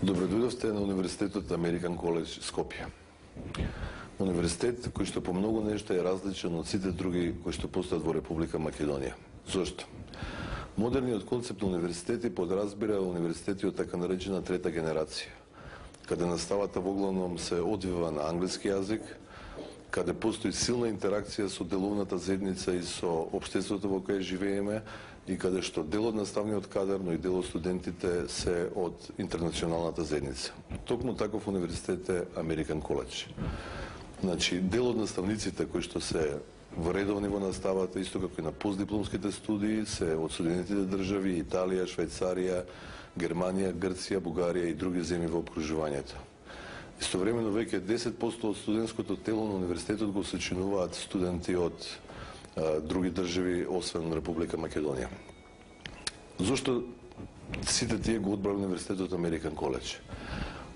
Добредојдовте на Универзитетот Американ Коледж Скопје. Универзитет кој што по многу нешто е различен од сите други кои што постојат во Република Македонија. Зошто? Модерниот концепт на универзитети подразбира универзитети од така наречена трета генерација, каде наставата во главном се одвива на англиски јазик, каде постои силна интеракција со деловната заедница и со општеството во кое живееме и каде што дел од наставниот кадар, но и дел од студентите се од интернационалната заедница. Токму таков универзитет е Американ Коледж. Значи, дел од наставниците кои што се вредовни во наставата, исто како и на постдипломските студии, се од Соединетите држави, Италија, Швајцарија, Германија, Грција, Бугарија и други земји во окружувањето. Истовремено веќе 10% од студентското тело на универзитетот го сочинуваат студенти од други држави, освен Република Македонија. Зошто сите тие го одбрали универзитетот Американ Коледж?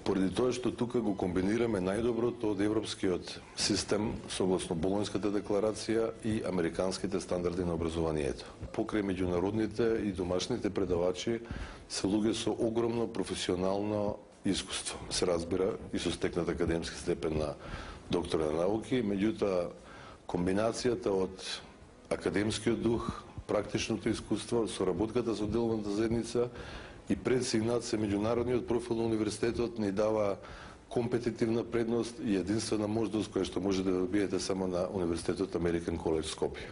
Поради тоа што тука го комбинираме најдоброто од европскиот систем согласно Болонската декларација и американските стандарди на образованието. Покрај меѓународните и домашните предавачи се луѓе со огромно професионално искуство, се разбира и со стекнат академски степен на доктор на науки, меѓутоа комбинацијата од академскиот дух, практичното искуство, соработката со деловната заедница и пред сигнат се меѓународниот профил на универзитетот ни дава компетитивна предност и единствена можност која што може да добиете само на Универзитетот Американ Коледж Скопје.